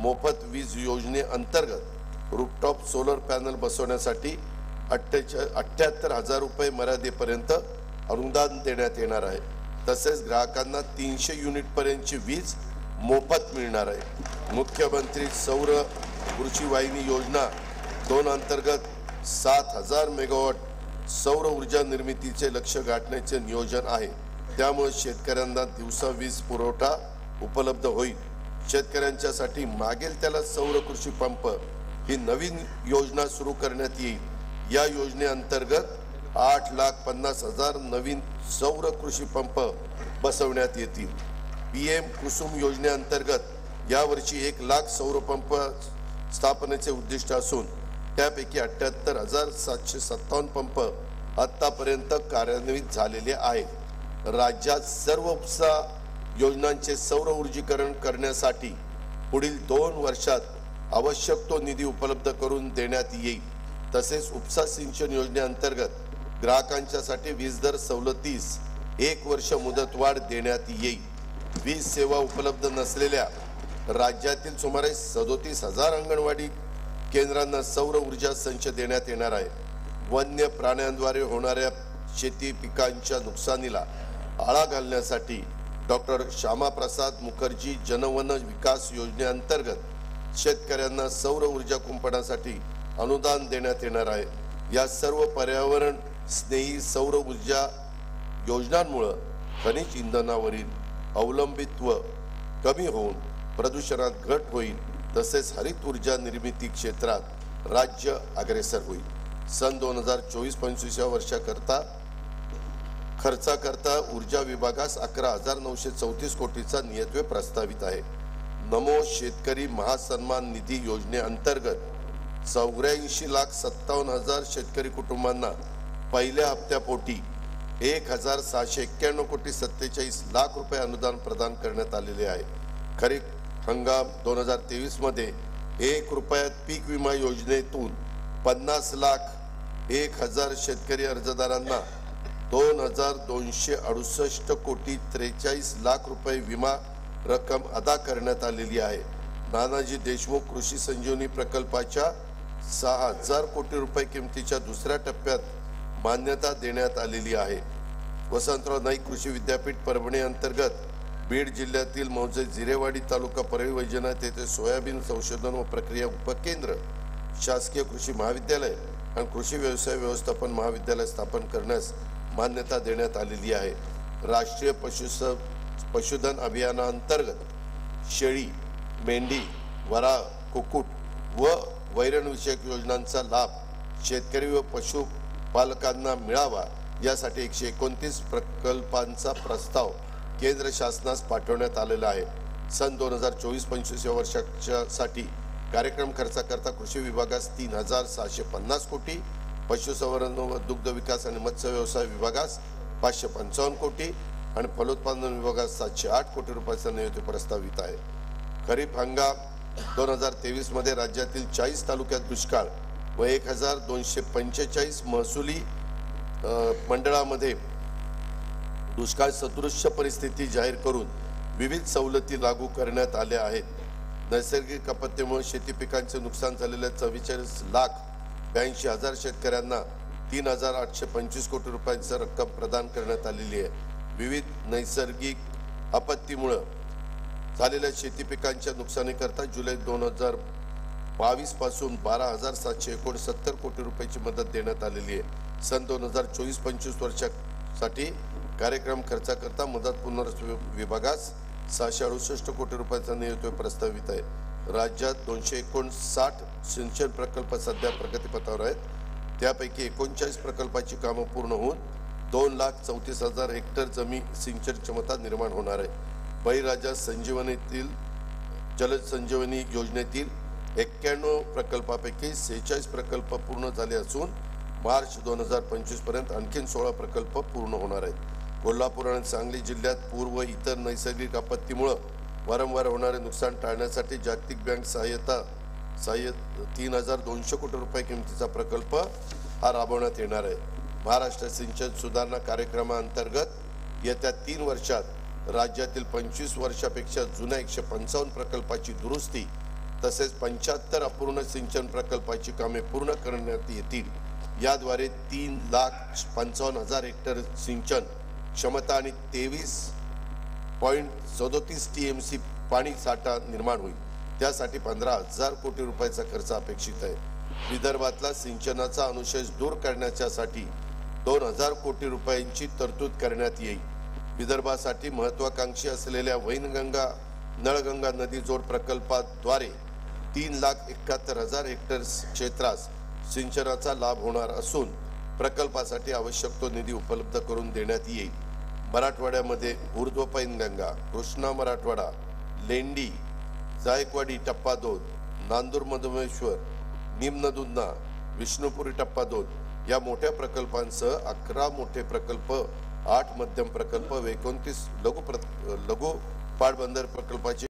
मोफत वीज योजनेअंतर्गत रूफटॉप सोलर पॅनल बसवण्यासाठी 78,000 रुपये मर्यादेपर्यंत अनुदान देण्यात येणार आहे। तसेच ग्राहकांना 300 युनिट पर्यंतची वीज मोफत मिळणार आहे। मुख्यमंत्री सौर कृषी वाहिनी योजना 2 अंतर्गत 7,000 मेगावॉट सौर ऊर्जा निर्मितीचे लक्ष्य गाठण्याचे नियोजन आहे। त्यामुळे शेतकऱ्यांना दिवसा वीज पुरवठा उपलब्ध होईल। शेतकऱ्यांच्यासाठी मागेल त्याला सौर कृषी पंप ही नवीन योजना सुरू करण्यात येईल। या योजनेअंतर्गत 8,50,000 नवीन सौर कृषी पंप बसवण्यात येतील। PM कुसुम योजनेअंतर्गत यावर्षी 1,00,000 सौर पंप स्थापनेचे उद्दिष्ट असून त्यापैकी 78,757 पंप आतापर्यंत कार्यान्वित झालेले आहेत। राज्यात सर्व उपसा योजनांचे सौर ऊर्जीकरण करण्यासाठी पुढील 2 वर्षात आवश्यक तो निधी उपलब्ध करून देण्यात येईल। तसेच उपसा सिंचन योजनेअंतर्गत ग्राहकांच्यासाठी वीज दर सवलतीस 1 वर्ष मुदतवाढ देण्यात येईल। वीज सेवा उपलब्ध नसलेल्या राज्यातील सुमारे 37,000 अंगणवाडी केंद्रांना सौर ऊर्जा संच देण्यात येणार आहे। वन्य प्राण्यांद्वारे होणाऱ्या शेती पिकांच्या नुकसानीला आळा घालण्यासाठी डॉक्टर श्यामाप्रसाद मुखर्जी जनवन विकास योजनेअंतर्गत शेतकऱ्यांना सौर ऊर्जा कुंपणासाठी अनुदान देण्यात येणार आहे। या सर्व पर्यावरण स्नेही सौर ऊर्जा योजनांमुळे खनिज इंधनावरील अवलंबित्व कमी होऊन प्रदूषणात घट होईल। तसेच हरित ऊर्जा निर्मिती क्षेत्रात राज्य अग्रेसर होईल। सन 2024-25 या वर्षाकरता खर्चाकरता ऊर्जा विभागास 11,934 कोटीचा नियतव्यय प्रस्तावित आहे। नमो शेतकरी महासन्मान निधी योजनेअंतर्गत 84,57,000 शेतकरी कुटुंबांना पहिल्या हप्त्यापोटी 1,691 कोटी 47 लाख रुपये अनुदान प्रदान करण्यात आलेले आहे। खरीप हंगाम 2023 मध्ये 1 रुपयात पीक विमा योजनेतून 50,01,000 शेतकरी अर्जदारांना 2,268 कोटी 43 लाख रुपये विमा रक्कम अदा करण्यात आलेली आहे। नानाजी देशमुख कृषी संजीवनी प्रकल्पाच्या 6,000 कोटी रुपये किमतीच्या दुसऱ्या टप्प्यात मान्यता देण्यात आलेली आहे। वसंतराव नाईक कृषी विद्यापीठ परभणी अंतर्गत बीड जिल्ह्यातील मौजे जिरेवाडी तालुका परळी वैजनाथ येथे सोयाबीन संशोधन व प्रक्रिया उपकेंद्र, शासकीय कृषी महाविद्यालय आणि कृषी व्यवसाय व्यवस्थापन महाविद्यालय स्थापन करण्यास मान्यता देण्यात आलेली आहे। राष्ट्रीय पशुधन अभियानाअंतर्गत शेळी, मेंढी, वराह, कुक्कुट व वैरण विषयक योजनांचा लाभ शेतकरी व पशुपालकांना मिळावा यासाठी 129 प्रकल्पांचा प्रस्ताव केंद्र शासनास पाठवण्यात आलेला आहे। सन 2024-25 या वर्षासाठी कार्यक्रम खर्चाकरता कृषी विभागास 3,650 कोटी, पशुसंवर्धन व दुग्ध विकास आणि मत्स्य व्यवसाय विभागास 555 कोटी आणि फलोत्पादन विभागास 708 कोटी रुपयाचा नियोजित प्रस्तावित आहे। खरीप हंगाम 2023 मध्ये राज्यातील 40 तालुक्यात दुष्काळ व 1,245 महसुली मंडळामध्ये दुष्काळ सदृश्य परिस्थिती जाहीर करून विविध सवलती लागू करण्यात आल्या आहेत। नैसर्गिक आपत्तीमुळे शेती पिकांचे नुकसान झालेल्या 44,82,000 शेतकऱ्यांना 3,825 कोटी रुपयांची रक्कम प्रदान करण्यात आलेली आहे। विविध नैसर्गिक आपत्तीमुळे झालेल्या शेती पिकांच्या नुकसानीकरता जुलै 2022 पासून 12,769 कोटी रुपयाची मदत देण्यात आलेली आहे। सन 2024-25 वर्षासाठी कार्यक्रम खर्चाकरता मदत पुनर्वसन विभागास 668 कोटी रुपयाचा नियोजित प्रस्तावित आहे। राज्यात 259 सिंचन प्रकल्प सध्या प्रगतीपथावर आहेत। त्यापैकी 39 प्रकल्पाची कामे पूर्ण होऊन 2,34,000 हेक्टर जमीन सिंचन क्षमता निर्माण होणार आहे। बळीराजा संजीवनीतील जल संजीवनी योजनेतील 91 प्रकल्पापैकी 46 प्रकल्प पूर्ण झाले असून मार्च 2025 पर्यंत आणखी 16 प्रकल्प पूर्ण होणार आहेत। कोल्हापूर आणि सांगली जिल्ह्यात पूर व इतर नैसर्गिक आपत्तीमुळे वारंवार होणारे नुकसान टाळण्यासाठी जागतिक बँक सहाय्य 3,200 कोटी रुपये किमतीचा प्रकल्प हा राबवण्यात येणार आहे। महाराष्ट्र सिंचन सुधारणा कार्यक्रमाअंतर्गत येत्या 3 वर्षात राज्यातील 25 वर्षापेक्षा जुन्या 155 प्रकल्पाची दुरुस्ती तसेच 75 अपूर्ण सिंचन प्रकल्पाची कामे पूर्ण करण्यात येतील। याद्वारे 3,55,000 हेक्टर सिंचन क्षमता आणि 23.37 TMC पाणी साठा निर्माण होईल। त्यासाठी 15,000 कोटी रुपयाचा खर्च अपेक्षित आहे। विदर्भातला सिंचनाचा अनुशेष दूर करण्यासाठी 2,000 कोटी रुपयांची तरतूद करण्यात येईल। विदर्भासाठी महत्वाकांक्षी असलेल्या वैनगंगा नळगंगा नदी जोड प्रकल्पाद्वारे 3,71,000 हेक्टर क्षेत्रास सिंचनाचा लाभ होणार असून प्रकल्पासाठी आवश्यक तो निधी उपलब्ध करून देण्यात येईल। मराठवाड्यामध्ये ऊर्ध्व पैनगंगा, कृष्णा मराठवाडा, लेंडी, जायकवाडी टप्पा 2, नांदूर मधुमेश्वर, निम्न-दुधना, विष्णुपुरी टप्पा 2 या मोठ्या प्रकल्पांसह 11 मोठे प्रकल्प, 8 मध्यम प्रकल्प व 29 लघु पाटबंधारे प्रकल्पाची